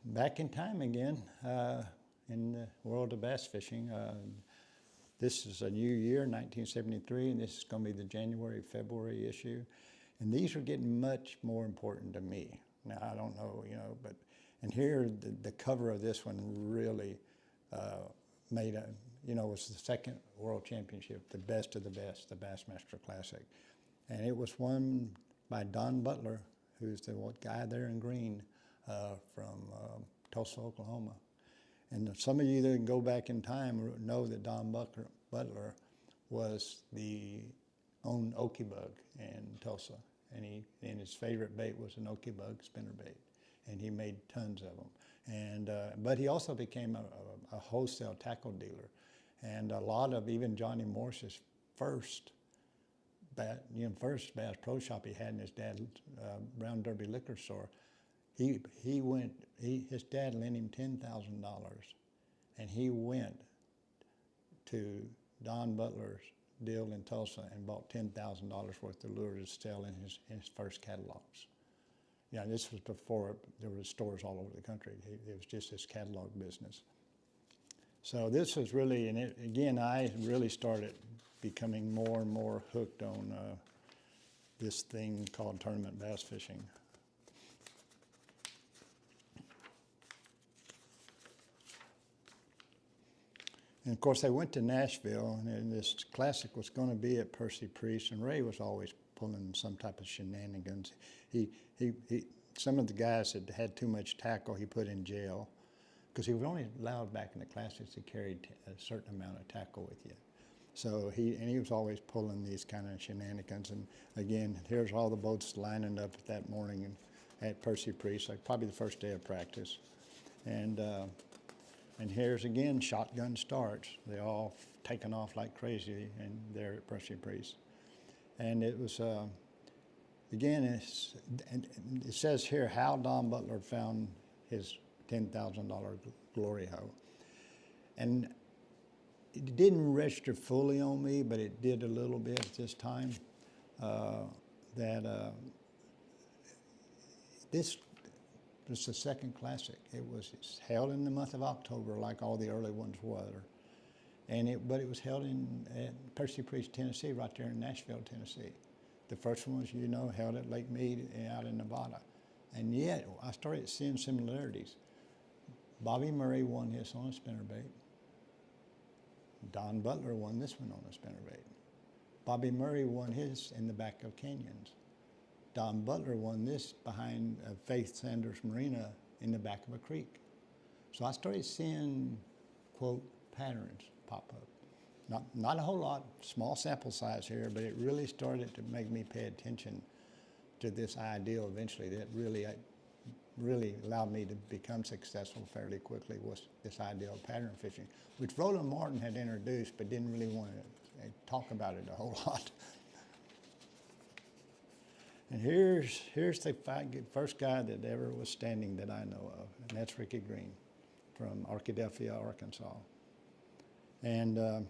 back in time again in the world of bass fishing. This is a new year, 1973, and this is going to be the January, February issue. And these are getting much more important to me. Now, I don't know, but, and here, the cover of this one really made a, was the second world championship, the best of the best, the BassMaster Classic. And it was won by Don Butler, who's the guy there in green from Tulsa, Oklahoma. And some of you that go back in time know that Don Butler was owned Okie Bug in Tulsa. And his favorite bait was an Okie Bug spinnerbait. And he made tons of them. And, but he also became a wholesale tackle dealer. And a lot of even Johnny Morse's first Bass Pro Shop he had in his dad's Brown Derby liquor store, his dad lent him $10,000, and he went to Don Butler's deal in Tulsa and bought $10,000 worth of lures to sell in his first catalogs. Yeah, this was before there were stores all over the country. It was just this catalog business. So this was really, and again, I really started becoming more and more hooked on this thing called tournament bass fishing. And of course, I went to Nashville, and this classic was going to be at Percy Priest, and Ray was always pulling some type of shenanigans. Some of the guys that had too much tackle, he put in jail, because he was only allowed back in the classics to carry a certain amount of tackle with you. So he was always pulling these kind of shenanigans. And again, here's all the boats lining up that morning at Percy Priest, like probably the first day of practice. And here's again shotgun starts. They all taking off like crazy, and there at Percy Priest. And it was again, it says here how Don Butler found his $10,000 glory hoe. And it didn't register fully on me, but it did a little bit at this time. This was the second classic. It's held in the month of October, like all the early ones were. But it was held at Percy Priest, Tennessee, right there in Nashville, Tennessee. The first one was, held at Lake Mead out in Nevada. And yet, I started seeing similarities. Bobby Murray won his on a spinnerbait. Don Butler won this one on a spinnerbait. Bobby Murray won his in the back of canyons. Don Butler won this behind Faith Sanders Marina in the back of a creek. So I started seeing, quote, patterns pop up. Not a whole lot, small sample size here, but it really started to make me pay attention to this ideal eventually that really allowed me to become successful fairly quickly, was this idea of pattern fishing, which Roland Martin had introduced but didn't really want to talk about it a whole lot. And here's the first guy that ever was standing that I know of, and that's Ricky Green from Arkadelphia, Arkansas. And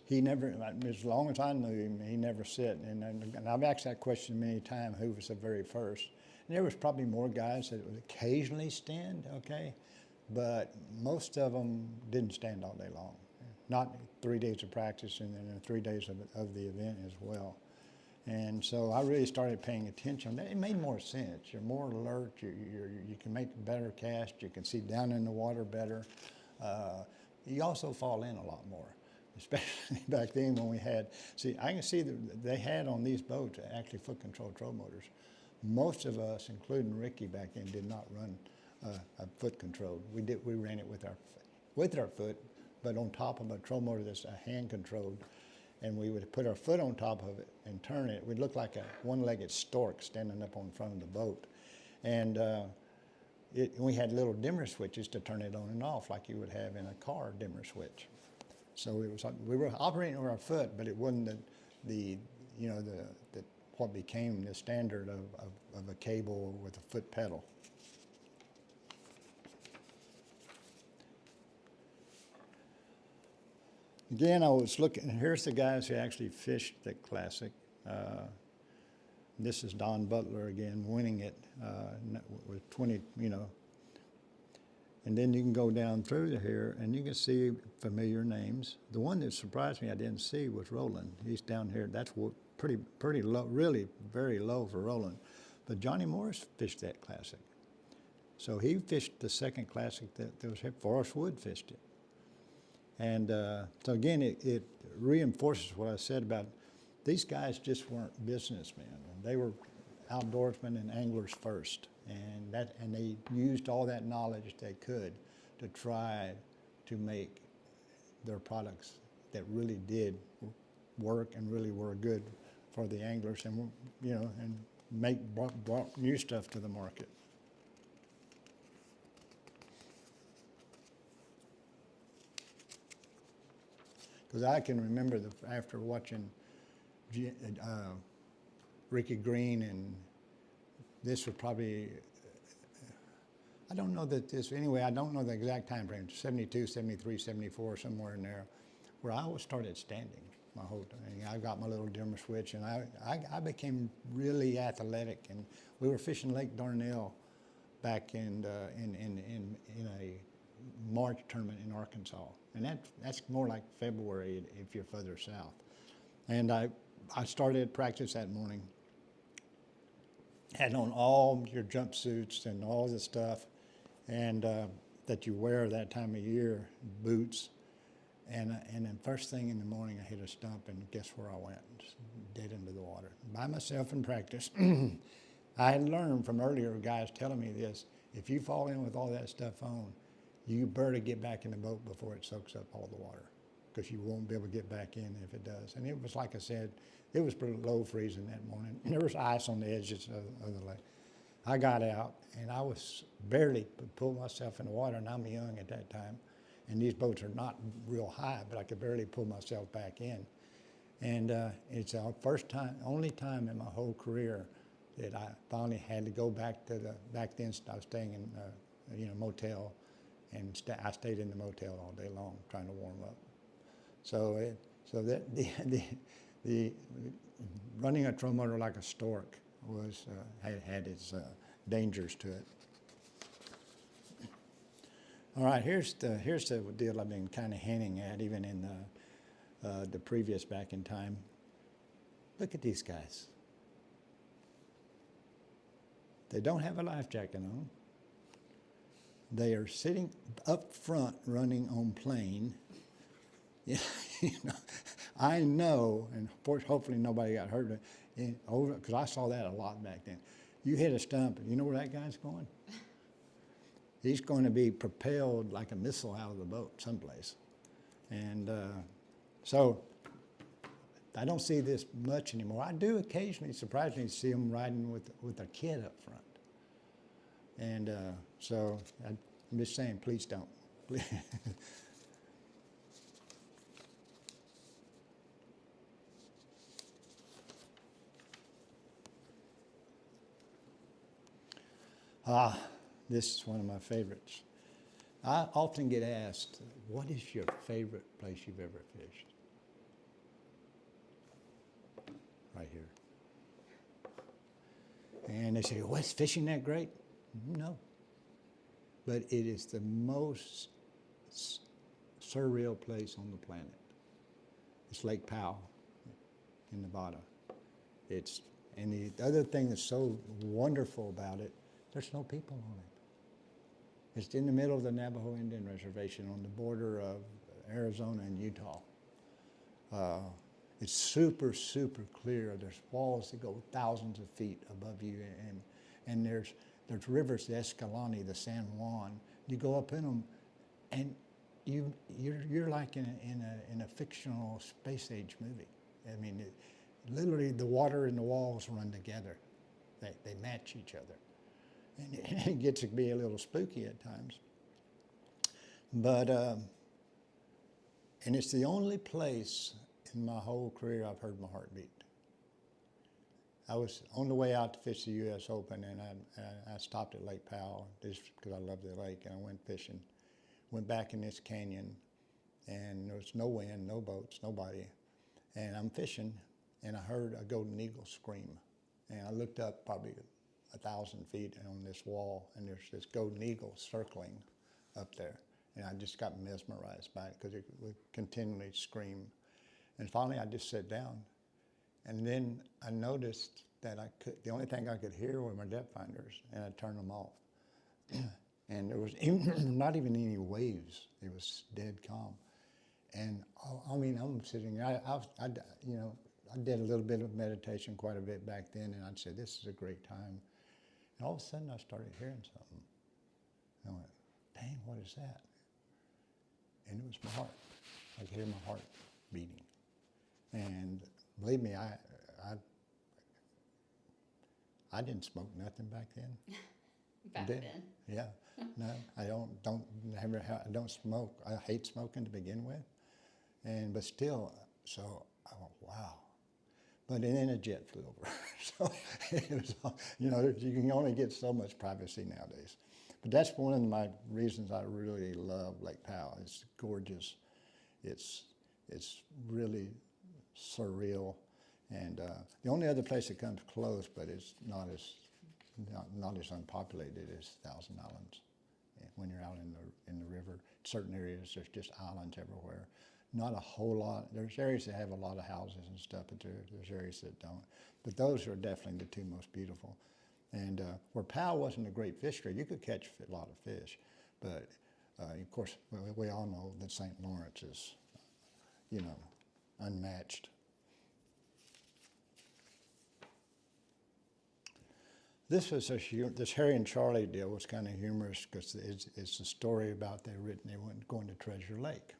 he never, as long as I knew him, he never sit. And I've asked that question many times, who was the very first? And there was probably more guys that would occasionally stand, okay? But most of them didn't stand all day long. Not 3 days of practice and then 3 days of the event as well. And so I really started paying attention. It made more sense. You're more alert. You can make better cast. You can see down in the water better. You also fall in a lot more, especially back then when we had, I can see that they had on these boats actually foot control troll motors. Most of us, including Ricky back then, did not run a foot control. We ran it with our foot, but on top of a troll motor that's hand controlled. And we would put our foot on top of it and turn it. We'd look like a one-legged stork standing up on front of the boat. And we had little dimmer switches to turn it on and off like you would have in a car dimmer switch. So it was like we were operating with our foot, but it wasn't what became the standard of a cable with a foot pedal. Again, I was looking, here's the guys who actually fished the Classic. This is Don Butler again, winning it with 20, And then you can go down through here, and you can see familiar names. The one that surprised me I didn't see was Roland. He's down here. That's pretty low, really very low for Roland. But Johnny Morris fished that classic. So he fished the second classic that was here. Forrest Wood fished it. And so again, it reinforces what I said about these guys just weren't businessmen. They were outdoorsmen and anglers first. And they used all that knowledge they could to try to make their products that really did work and really were good for the anglers, and brought new stuff to the market. Because I can remember after watching Ricky Green, and this was probably, I don't know that this, anyway, I don't know the exact time frame, 72, 73, 74, somewhere in there, where I started standing my whole time. I got my little dimmer switch, and I became really athletic, and we were fishing Lake Darnell back in a March tournament in Arkansas, and that's more like February if you're further south. And I started practice that morning, had on all your jumpsuits and all the stuff, and that you wear that time of year, boots, and then first thing in the morning I hit a stump, and guess where I went? Just dead into the water by myself in practice. I had learned from earlier guys telling me this: if you fall in with all that stuff on, you better get back in the boat before it soaks up all the water, because you won't be able to get back in if it does. And it was, like I said, it was pretty low freezing that morning. There was ice on the edges of the lake. I got out, and I was barely pulled myself in the water, and I'm young at that time. And these boats are not real high, but I could barely pull myself back in. And it's the only time in my whole career that I finally had to go back to back then I was staying in motel, and I stayed in the motel all day long trying to warm up. So that the running a troll motor like a stork was had its dangers to it. All right, here's the deal I've been kind of hinting at, even in the previous back in time. Look at these guys. They don't have a life jacket on. They are sitting up front running on plane. Yeah, I know, and hopefully nobody got hurt, because I saw that a lot back then. You hit a stump, and you know where that guy's going? He's going to be propelled like a missile out of the boat someplace. And so I don't see this much anymore. I do occasionally, surprisingly, see them riding with a kid up front. And so I'm just saying, please don't. This is one of my favorites. I often get asked, what is your favorite place you've ever fished? Right here. And they say, well, is fishing that great? No. But it is the most surreal place on the planet. It's Lake Powell in Nevada. And the other thing that's so wonderful about it, there's no people on it. It's in the middle of the Navajo Indian Reservation on the border of Arizona and Utah. It's super, super clear. There's walls that go thousands of feet above you, and there's rivers, the Escalante, the San Juan. You go up in them, and you're like in a fictional space age movie. I mean, literally the water and the walls run together. They match each other. And it gets to be a little spooky at times. But, and it's the only place in my whole career I've heard my heart beat. I was on the way out to fish the U.S. Open, and I stopped at Lake Powell just because I love the lake, and I went fishing. Went back in this canyon, and there was no wind, no boats, nobody. And I'm fishing, and I heard a golden eagle scream And I looked up probably 1,000 feet on this wall, and there's this golden eagle circling up there. And I just got mesmerized by it because it would continually scream. And finally, I just sat down. And then I noticed that the only thing I could hear were my depth finders, and I turned them off. And there was not even any waves. It was dead calm. And I mean, I'm sitting there, I did a little bit of meditation quite a bit back then, and I'd say, this is a great time. And all of a sudden, I started hearing something. I went, dang, what is that? And it was my heart. I could hear my heart beating. And believe me, I didn't smoke nothing back then. Back then? Yeah. No, I don't smoke. I hate smoking to begin with. But still, so I went, wow. But then a jet flew over. So it was, you can only get so much privacy nowadays. But that's one of my reasons I really love Lake Powell. It's gorgeous. It's really surreal. And the only other place that comes close, but it's not as unpopulated as Thousand Islands. When you're out in the river, certain areas there's just islands everywhere. Not a whole lot. There's areas that have a lot of houses and stuff, but there's areas that don't. But those are definitely the two most beautiful. And where Powell wasn't a great fishery, you could catch a lot of fish, but of course we all know that St. Lawrence is, unmatched. This Harry and Charlie deal was kind of humorous because it's a story about they went going to Treasure Lake.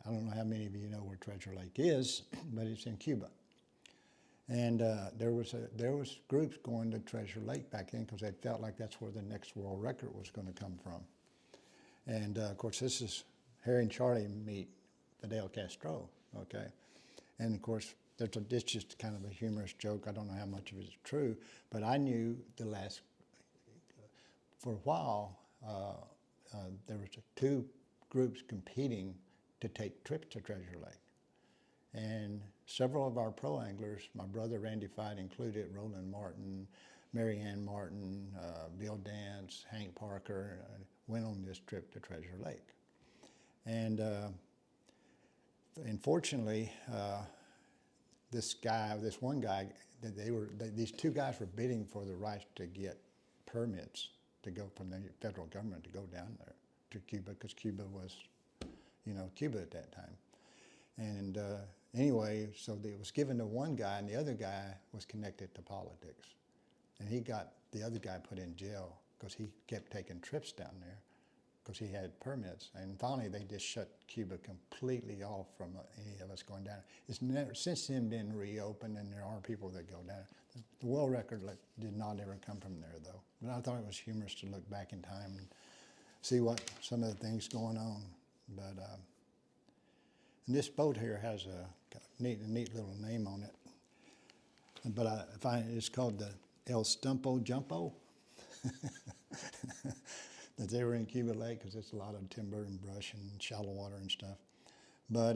I don't know how many of you know where Treasure Lake is, but it's in Cuba. And there was groups going to Treasure Lake back then because they felt like that's where the next world record was going to come from. And of course, this is Harry and Charlie meet Fidel Castro, okay? And of course, it's just kind of a humorous joke. I don't know how much of it is true, but I knew for a while, there was two groups competing to take trips to Treasure Lake. And several of our pro anglers, my brother Randy Fight included, Roland Martin, Mary Ann Martin, Bill Dance, Hank Parker, went on this trip to Treasure Lake. And unfortunately, this one guy, these two guys were bidding for the right to get permits to go from the federal government to go down there to Cuba, because Cuba was, Cuba at that time. And anyway, so it was given to one guy, and the other guy was connected to politics. And he got the other guy put in jail because he kept taking trips down there because he had permits. And finally, they just shut Cuba completely off from any of us going down. It's never, since then, been reopened, and there are people that go down. The world record did not ever come from there, though. But I thought it was humorous to look back in time and see what some of the things going on. But and this boat here has a neat little name on it. But it's called the El Stumpo Jumpo. That they were in Cuba Lake because it's a lot of timber and brush and shallow water and stuff. But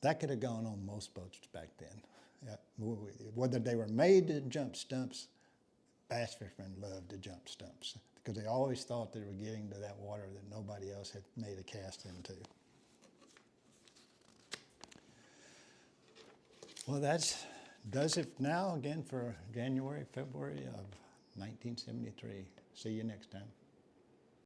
that could have gone on most boats back then. Whether they were made to jump stumps, bass fishermen loved to jump stumps because they always thought they were getting to that water that nobody else had made a cast into. Well, that does it now again for January, February of 1973. See you next time.